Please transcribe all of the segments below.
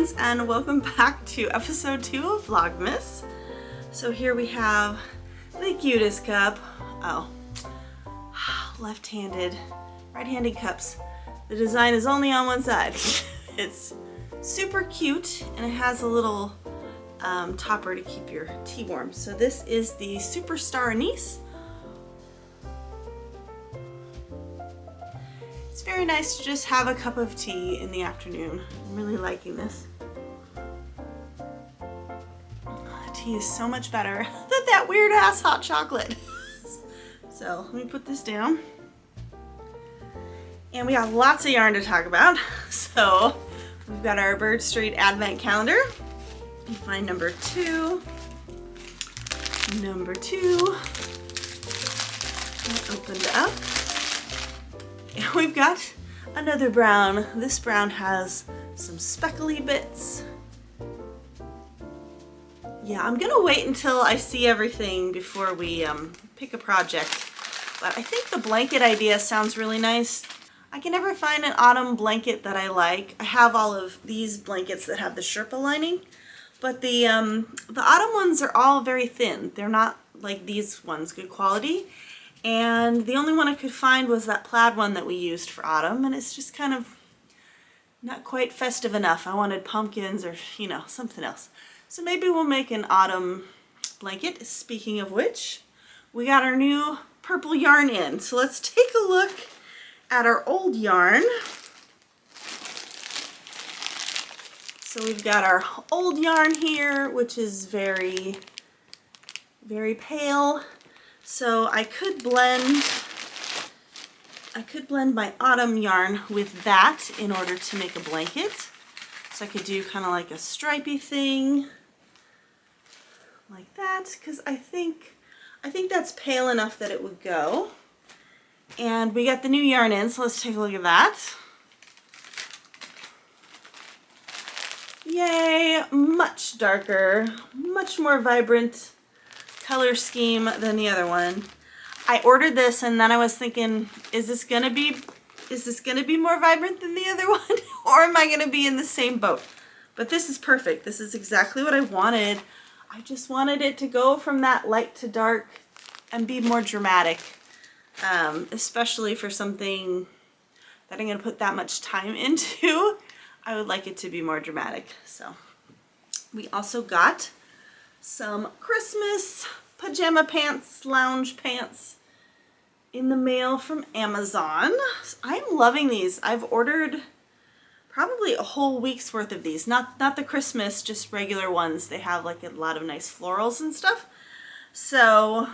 friends, and welcome back to episode 2 of Vlogmas. So here we have the cutest cup. Oh, left-handed, right-handed cups. The design is only on one side. It's super cute and it has a little topper to keep your tea warm. So this is the Superstar Anise. It's very nice to just have a cup of tea in the afternoon. I'm really liking this. The tea is so much better than that weird ass hot chocolate. So let me put this down. And we got lots of yarn to talk about. So we've got our Bird Street Advent Calendar. You find number 2. Number 2. Opened up. And we've got another brown. This brown has some speckly bits. Yeah, I'm gonna wait until I see everything before we pick a project. But I think the blanket idea sounds really nice. I can never find an autumn blanket that I like. I have all of these blankets that have the Sherpa lining, but the autumn ones are all very thin. They're not like these ones, good quality. And the only one I could find was that plaid one that we used for autumn, and it's just kind of not quite festive enough. I wanted pumpkins or, you know, something else. So maybe we'll make an autumn blanket. Speaking of which, we got our new purple yarn in. So let's take a look at our old yarn. So we've got our old yarn here, which is very, very pale. So I could blend my autumn yarn with that in order to make a blanket. So I could do kind of like a stripy thing like that, because I think that's pale enough that it would go. And we got the new yarn in, so let's take a look at that. Yay, much darker, much more vibrant color scheme than the other one. I ordered this and then I was thinking, is this gonna be more vibrant than the other one? Or am I gonna be in the same boat? But this is perfect. This is exactly what I wanted. I just wanted it to go from that light to dark and be more dramatic. Especially for something that I'm gonna put that much time into. I would like it to be more dramatic. So we also got some Christmas pajama pants, lounge pants in the mail from Amazon. I'm loving these. I've ordered probably a whole week's worth of these. Not the Christmas, just regular ones. They have like a lot of nice florals and stuff. So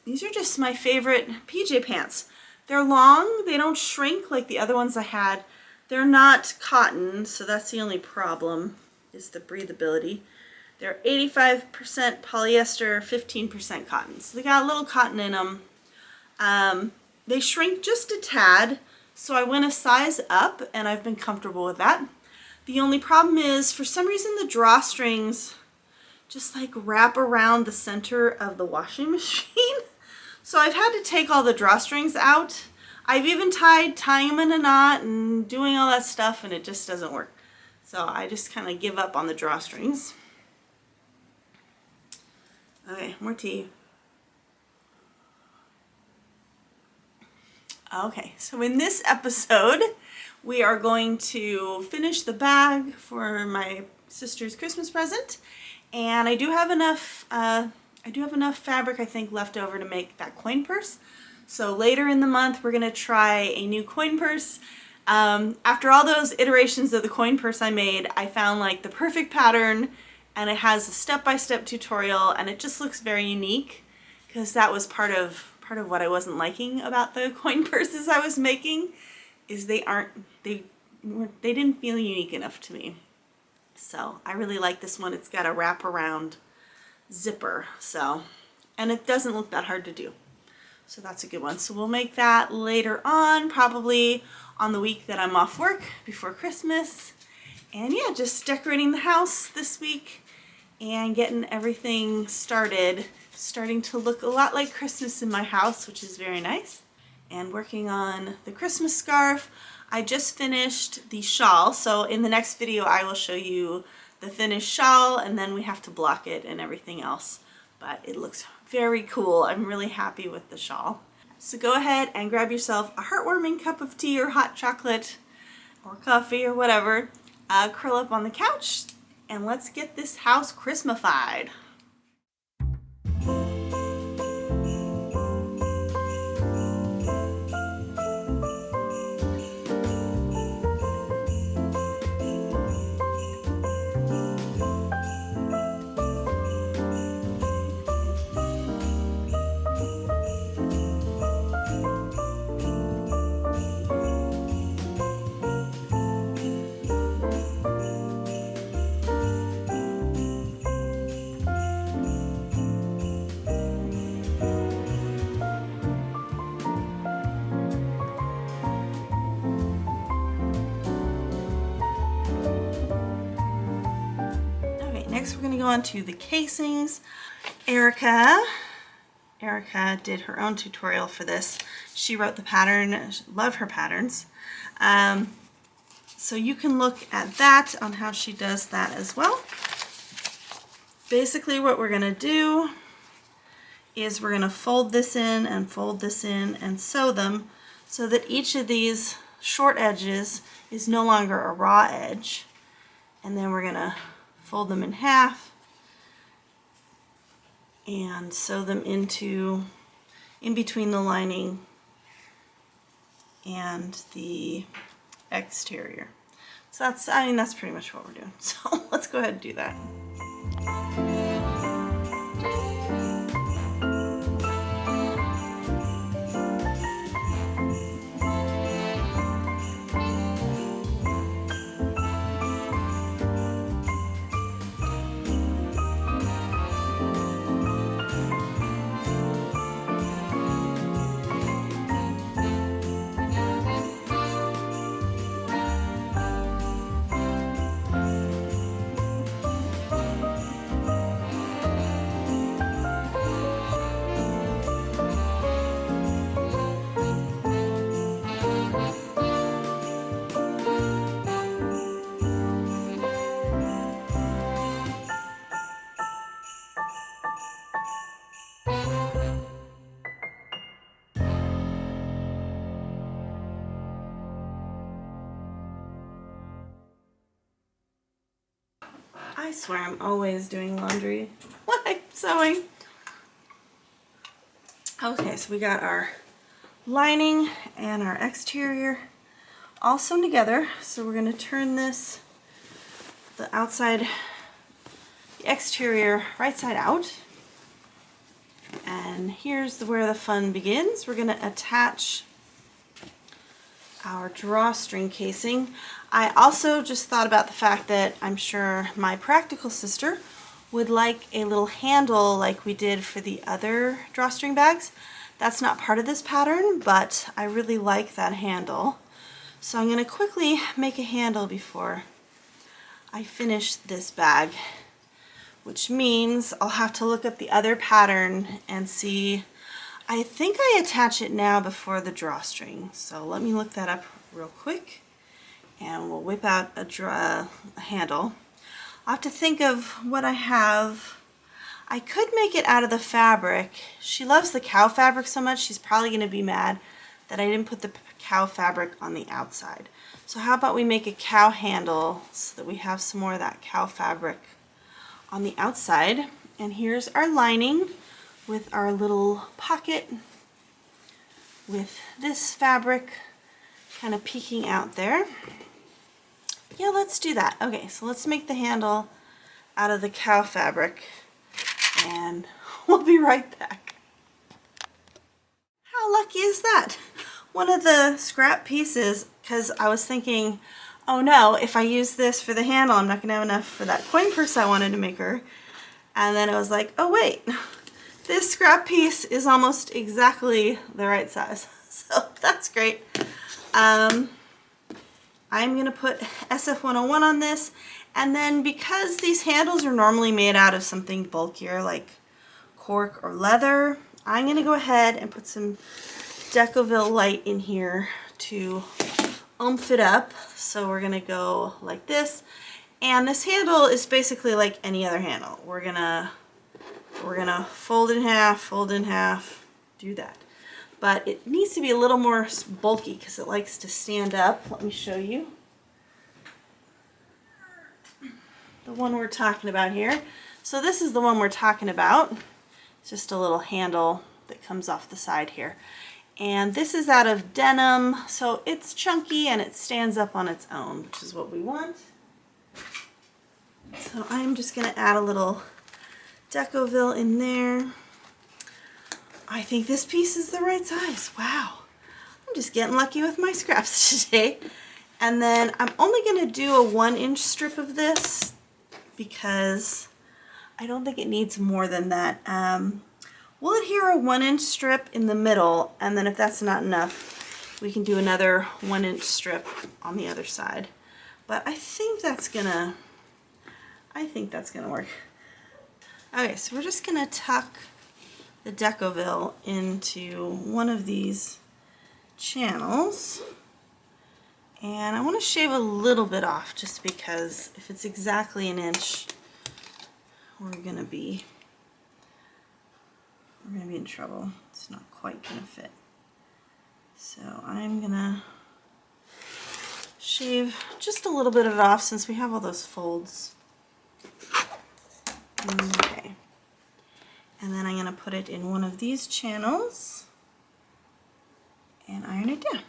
these are just my favorite PJ pants. They're long, they don't shrink like the other ones I had. They're not cotton, so that's the only problem, is the breathability. They're 85% polyester, 15% cotton. So they got a little cotton in them. They shrink just a tad, so I went a size up and I've been comfortable with that. The only problem is, for some reason, the drawstrings just like wrap around the center of the washing machine. So I've had to take all the drawstrings out. I've even tying them in a knot and doing all that stuff, and it just doesn't work. So I just kind of give up on the drawstrings. Okay, more tea. Okay, so in this episode, we are going to finish the bag for my sister's Christmas present, and I do have enough fabric, I think, left over to make that coin purse. So later in the month, we're gonna try a new coin purse. After all those iterations of the coin purse I made, I found like the perfect pattern, and it has a step-by-step tutorial, and it just looks very unique, because that was part of what I wasn't liking about the coin purses I was making, is they didn't feel unique enough to me. So I really like this one. It's got a wraparound zipper, so, and it doesn't look that hard to do. So that's a good one. So we'll make that later on, probably on the week that I'm off work before Christmas. And yeah, just decorating the house this week and getting everything started. Starting to look a lot like Christmas in my house, which is very nice. And working on the Christmas scarf. I just finished the shawl, so in the next video I will show you the finished shawl, and then we have to block it and everything else. But it looks very cool. I'm really happy with the shawl. So go ahead and grab yourself a heartwarming cup of tea or hot chocolate or coffee or whatever. Curl up on the couch and let's get this house Christmasified. Next we're going to go on to the casings. Erica did her own tutorial for this. She wrote the pattern. Love her patterns. So you can look at that on how she does that as well. Basically what we're going to do is we're going to fold this in and fold this in and sew them so that each of these short edges is no longer a raw edge. And then we're going to fold them in half and sew them in between the lining and the exterior. So that's pretty much what we're doing. So let's go ahead and do that. I swear I'm always doing laundry when I'm sewing. Okay, so we got our lining and our exterior all sewn together. So we're going to turn this, the outside, the exterior right side out. And here's where the fun begins. We're going to attach our drawstring casing. I also just thought about the fact that I'm sure my practical sister would like a little handle like we did for the other drawstring bags. That's not part of this pattern, but I really like that handle. So I'm going to quickly make a handle before I finish this bag, which means I'll have to look up the other pattern and see. I think I attach it now before the drawstring, so let me look that up real quick and we'll whip out a handle. I'll have to think of what I have. I could make it out of the fabric. She loves the cow fabric so much, she's probably going to be mad that I didn't put the cow fabric on the outside. So how about we make a cow handle so that we have some more of that cow fabric on the outside. And here's our lining with our little pocket with this fabric kind of peeking out there. Yeah, let's do that. Okay, so let's make the handle out of the cow fabric and we'll be right back. How lucky is that? One of the scrap pieces, because I was thinking, oh no, if I use this for the handle, I'm not going to have enough for that coin purse I wanted to make her. And then I was like, oh wait, this scrap piece is almost exactly the right size. So that's great. I'm going to put SF101 on this. And then because these handles are normally made out of something bulkier like cork or leather, I'm going to go ahead and put some Decovil light in here to oomph it up. So we're going to go like this. And this handle is basically like any other handle. We're gonna fold in half, do that. But it needs to be a little more bulky because it likes to stand up. Let me show you. The one we're talking about here. So this is the one we're talking about. It's just a little handle that comes off the side here. And this is out of denim, so it's chunky and it stands up on its own, which is what we want. So I'm just going to add a little Decoville in there. I think this piece is the right size. Wow. I'm just getting lucky with my scraps today. And then I'm only going to do a 1-inch strip of this because I don't think it needs more than that. We'll adhere a 1-inch strip in the middle, and then if that's not enough, we can do another 1-inch strip on the other side. But I think that's gonna work. Okay, so we're just gonna tuck the Decoville into one of these channels. And I want to shave a little bit off just because if it's exactly 1 inch, we're gonna be in trouble. It's not quite gonna fit. So I'm gonna shave just a little bit of it off since we have all those folds. Okay. And then I'm gonna put it in one of these channels and iron it down.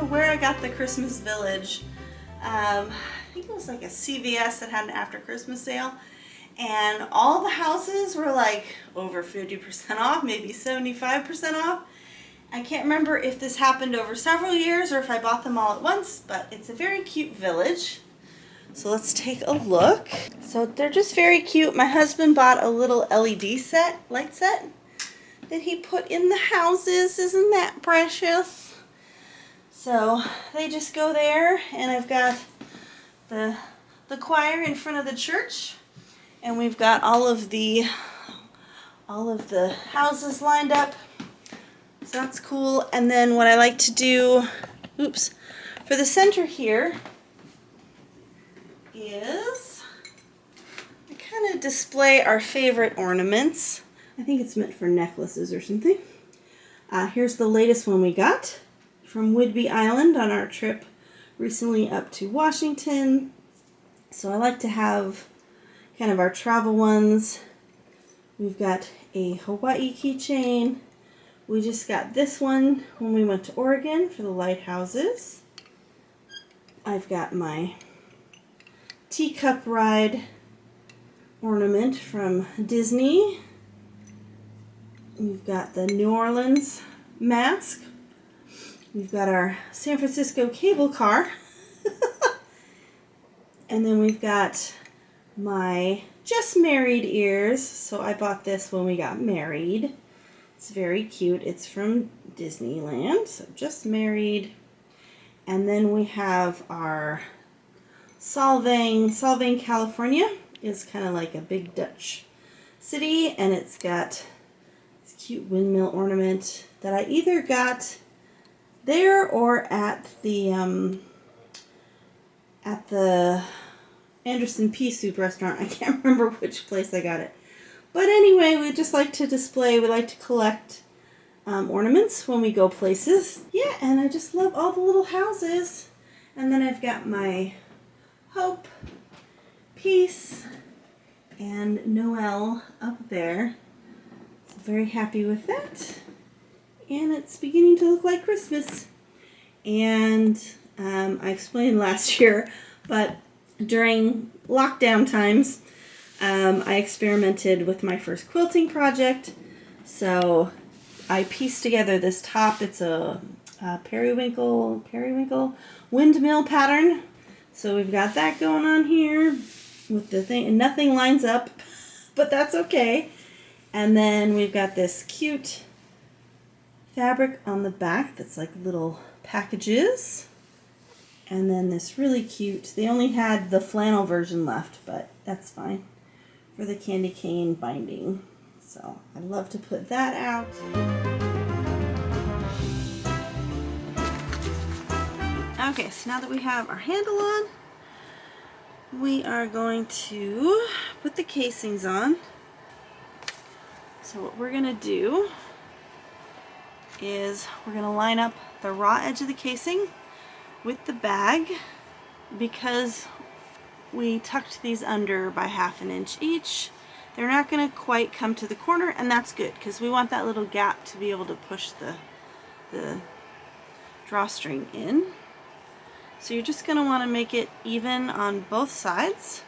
Where I got the Christmas Village. I think it was like a CVS that had an after Christmas sale, and all the houses were like over 50% off, maybe 75% off. I can't remember if this happened over several years or if I bought them all at once, but it's a very cute village. So let's take a look. So they're just very cute. My husband bought a little LED set, light set, that he put in the houses. Isn't that precious? So they just go there, and I've got the choir in front of the church, and we've got all of the houses lined up. So that's cool. And then what I like to do, for the center here is I kind of display our favorite ornaments. I think it's meant for necklaces or something. Here's the latest one we got from Whidbey Island on our trip recently up to Washington. So I like to have kind of our travel ones. We've got a Hawaii keychain. We just got this one when we went to Oregon for the lighthouses. I've got my teacup ride ornament from Disney. We've got the New Orleans mask. We've got our San Francisco cable car. And then we've got my just married ears. So I bought this when we got married. It's very cute. It's from Disneyland. So just married. And then we have our Solvang. Solvang, California is kind of like a big Dutch city. And it's got this cute windmill ornament that I either got there or at the Anderson Pea Soup restaurant. I can't remember which place I got it. But anyway, we just like to display, we like to collect ornaments when we go places. Yeah, and I just love all the little houses. And then I've got my hope, peace, and Noel up there. So very happy with that. And it's beginning to look like Christmas. And I explained last year, but during lockdown times, I experimented with my first quilting project. So I pieced together this top. It's a periwinkle windmill pattern. So we've got that going on here with the thing, and nothing lines up, but that's okay. And then we've got this cute fabric on the back that's like little packages. And then this really cute, they only had the flannel version left, but that's fine for the candy cane binding. So I love to put that out. Okay, so now that we have our handle on, we are going to put the casings on. So what we're going to do is we're going to line up the raw edge of the casing with the bag, because we tucked these under by 1/2 inch each. They're not going to quite come to the corner, and that's good because we want that little gap to be able to push the drawstring in. So you're just going to want to make it even on both sides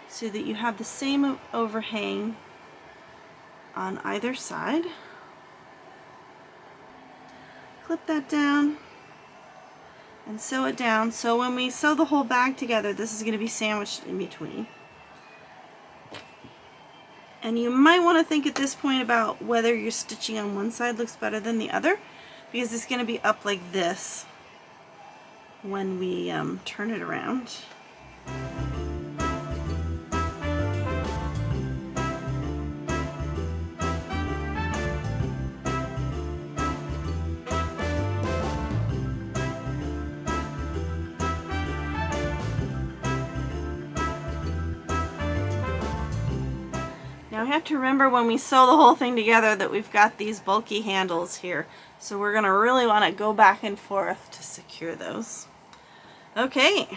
so that you have the same overhang on either side. Clip that down and sew it down, so when we sew the whole bag together, this is going to be sandwiched in between. And you might want to think at this point about whether your stitching on one side looks better than the other, because it's going to be up like this when we turn it around. Now we have to remember when we sew the whole thing together that we've got these bulky handles here. So we're going to really want to go back and forth to secure those. Okay.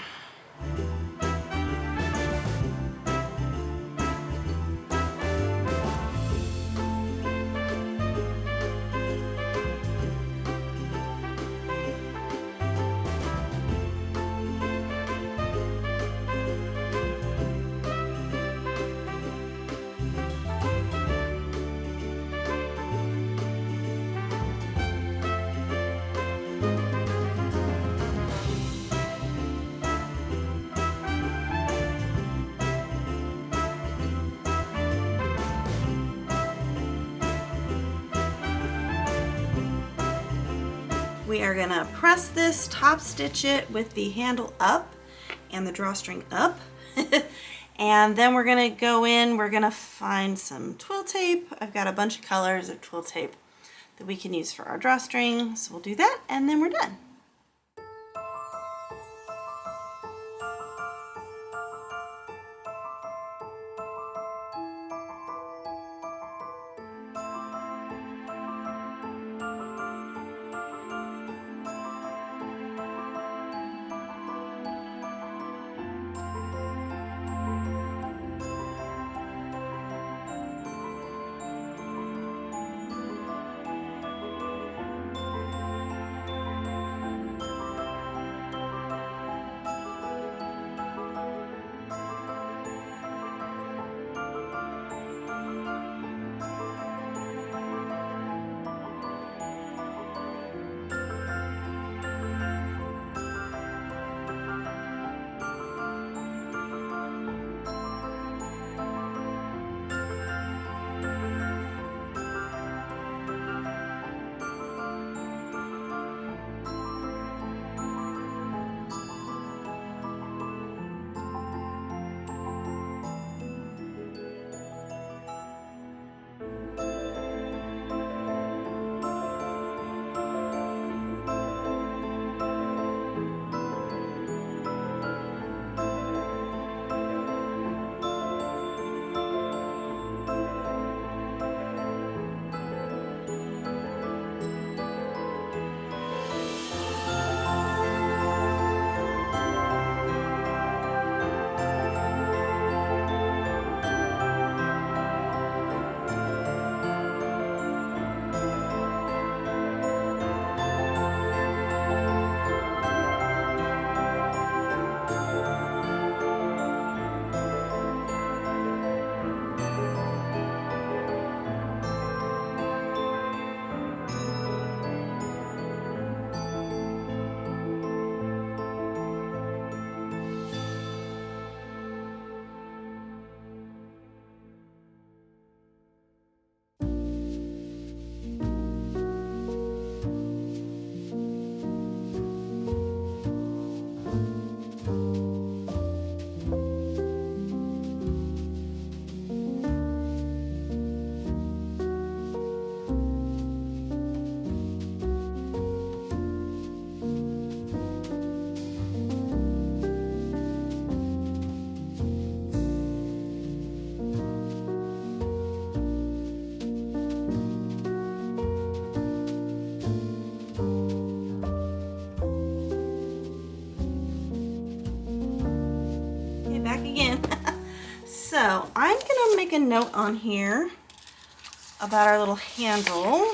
We are going to press this, top stitch it with the handle up and the drawstring up. And then we're going to go in, we're going to find some twill tape. I've got a bunch of colors of twill tape that we can use for our drawstring. So we'll do that and then we're done. So I'm gonna make a note on here about our little handle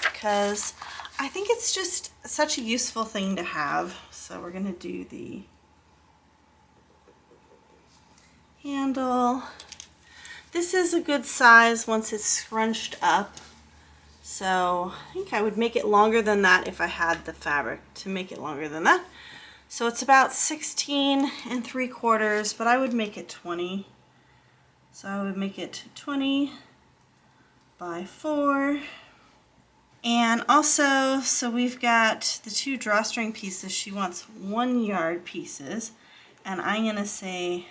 because I think it's just such a useful thing to have. So we're gonna do the handle. This is a good size once it's scrunched up. So I think I would make it longer than that if I had the fabric to make it longer than that. So it's about 16 3/4, but I would make it 20. So I would make it 20 by 4. And also, so we've got the 2 drawstring pieces. She wants 1 yard pieces, and I'm gonna say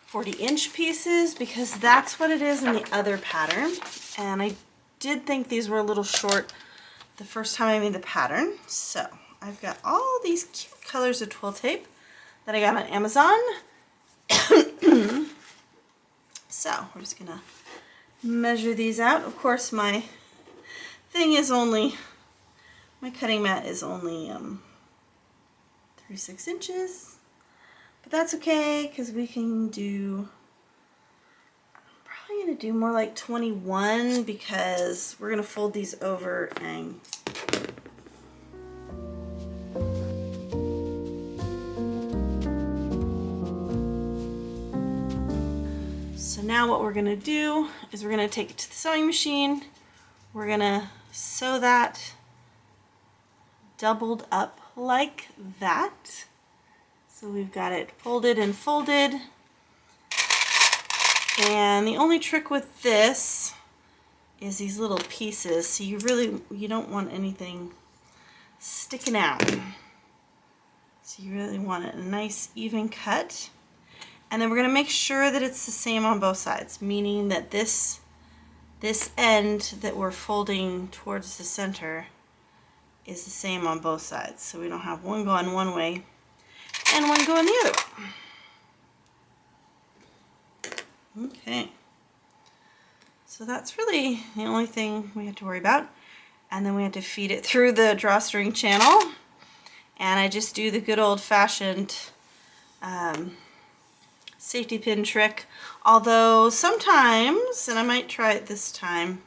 40-inch pieces because that's what it is in the other pattern. And I did think these were a little short the first time I made the pattern. So I've got all these cute colors of twill tape that I got on Amazon. So we're just gonna measure these out. Of course, my thing is only, my cutting mat is only 36 inches, but that's okay because we can do, I'm probably gonna do more like 21 because we're gonna fold these over and so now what we're gonna do is we're gonna take it to the sewing machine. We're gonna sew that doubled up like that. So we've got it folded and folded. And the only trick with this is these little pieces. So you don't want anything sticking out. So you really want a nice even cut. And then we're gonna make sure that it's the same on both sides, meaning that this end that we're folding towards the center is the same on both sides. So we don't have one going one way and one going the other way. Okay. So that's really the only thing we have to worry about. And then we have to feed it through the drawstring channel. And I just do the good old-fashioned safety pin trick. Although sometimes, and I might try it this time,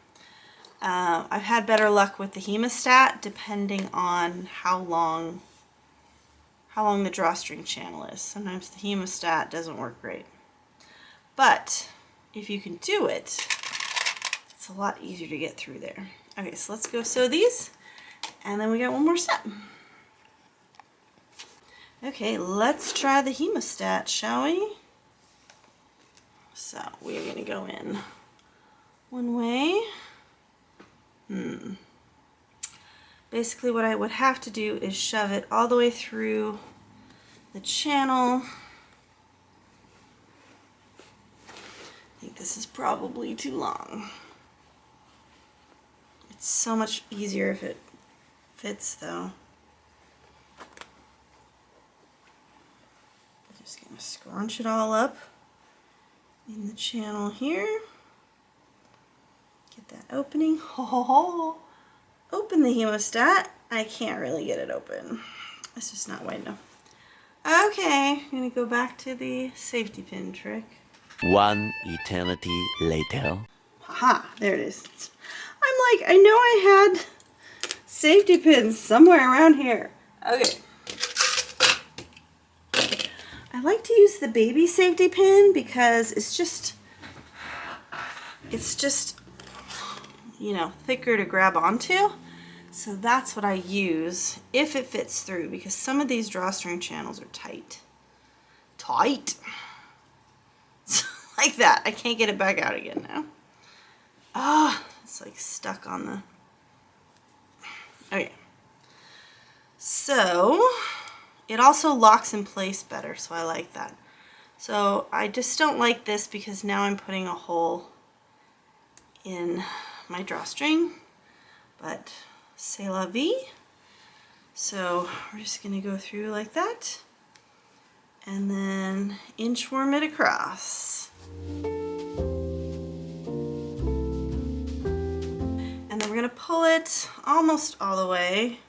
I've had better luck with the hemostat depending on how long the drawstring channel is. Sometimes the hemostat doesn't work great. But if you can do it, it's a lot easier to get through there. Okay, so let's go sew these, and then we got one more set. Okay, let's try the hemostat, shall we? So we're gonna go in one way. Basically what I would have to do is shove it all the way through the channel. I think this is probably too long. It's so much easier if it fits though. I'm just gonna scrunch it all up in the channel here. Get that opening. Open the hemostat. I can't really get it open. It's just not wide enough. Okay, I'm gonna go back to the safety pin trick. One eternity later. Haha, there it is. I'm like, I know I had safety pins somewhere around here. Okay. I like to use the baby safety pin because it's just, you know, thicker to grab onto. So that's what I use if it fits through, because some of these drawstring channels are tight. Like that. I can't get it back out again now. Ah, it's like stuck on the... Okay. So it also locks in place better, so I like that. So I just don't like this because now I'm putting a hole in my drawstring, but c'est la vie. So we're just gonna go through like that and then inchworm it across. And then we're gonna pull it almost all the way,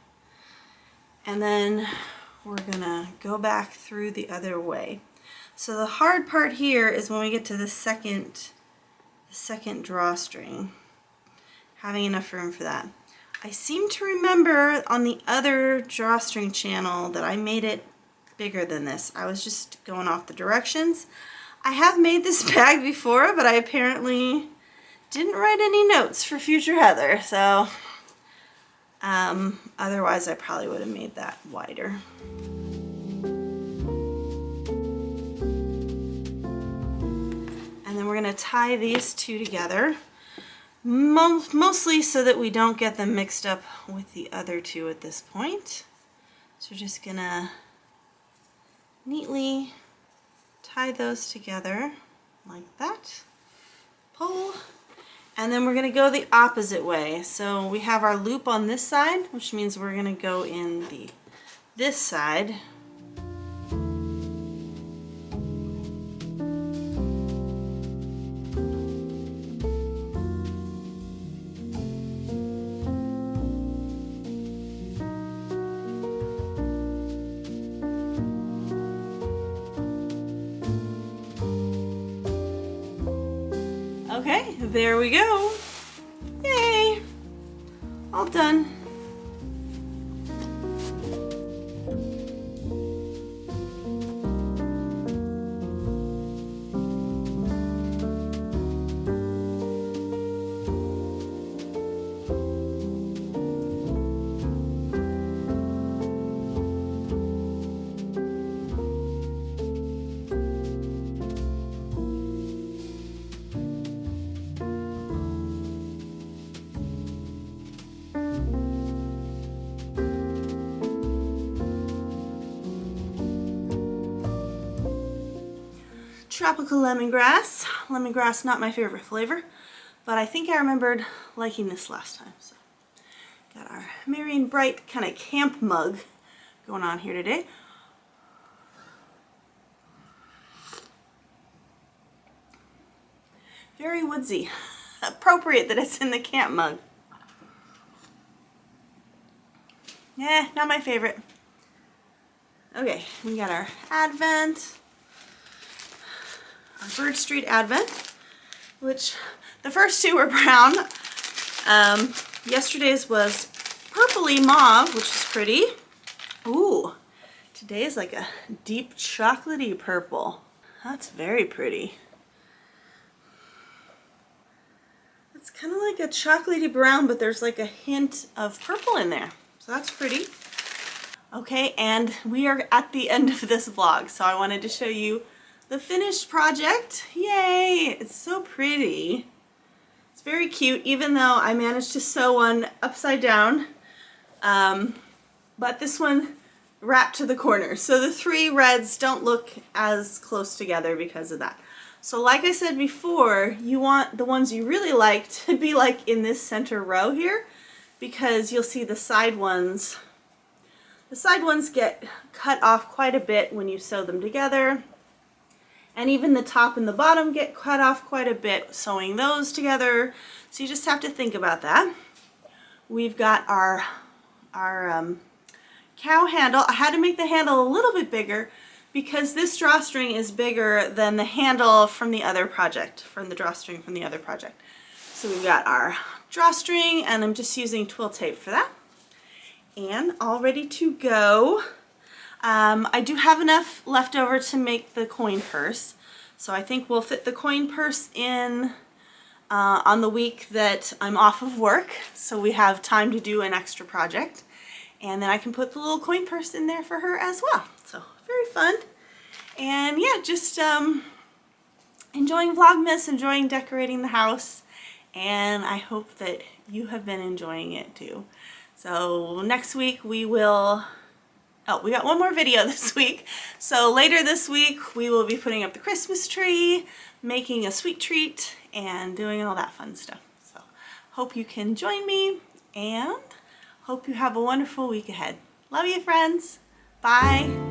and then we're gonna go back through the other way. So the hard part here is when we get to the second drawstring, having enough room for that. I seem to remember on the other drawstring channel that I made it bigger than this. I was just going off the directions. I have made this bag before, but I apparently didn't write any notes for future Heather, so otherwise I probably would have made that wider. And then we're going to tie these two together, mostly so that we don't get them mixed up with the other two at this point. So we're just going to neatly tie those together like that. Pull. And then we're going to go the opposite way. So we have our loop on this side, which means we're going to go in this side. Okay, there we go. Yay! All done. Tropical lemongrass. Lemongrass, not my favorite flavor, but I think I remembered liking this last time. So, got our Merry and Bright kind of camp mug going on here today. Very woodsy. Appropriate that it's in the camp mug. Yeah, not my favorite. Okay, we got our Advent. Our Bird Street Advent, which the first two were brown. Yesterday's was purpley mauve, which is pretty. Ooh, today is like a deep chocolatey purple. That's very pretty. It's kind of like a chocolatey brown, but there's like a hint of purple in there. So that's pretty. Okay, and we are at the end of this vlog, so I wanted to show you the finished project. Yay! It's so pretty. It's very cute, even though I managed to sew one upside down. But this one wrapped to the corner. So the three reds don't look as close together because of that. So like I said before, you want the ones you really like to be like in this center row here, because you'll see the side ones. The side ones get cut off quite a bit when you sew them together. And even the top and the bottom get cut off quite a bit sewing those together. So you just have to think about that. We've got our cow handle. I had to make the handle a little bit bigger because this drawstring is bigger than the handle from the other project, from the drawstring from the other project. So we've got our drawstring, and I'm just using twill tape for that. And all ready to go. I do have enough left over to make the coin purse, so I think we'll fit the coin purse in on the week that I'm off of work, so we have time to do an extra project, and then I can put the little coin purse in there for her as well. So very fun. And yeah, just enjoying Vlogmas, enjoying decorating the house, and I hope that you have been enjoying it too. So next week we will... Oh, we got one more video this week. So later this week, we will be putting up the Christmas tree, making a sweet treat, and doing all that fun stuff. So hope you can join me, and hope you have a wonderful week ahead. Love you, friends. Bye.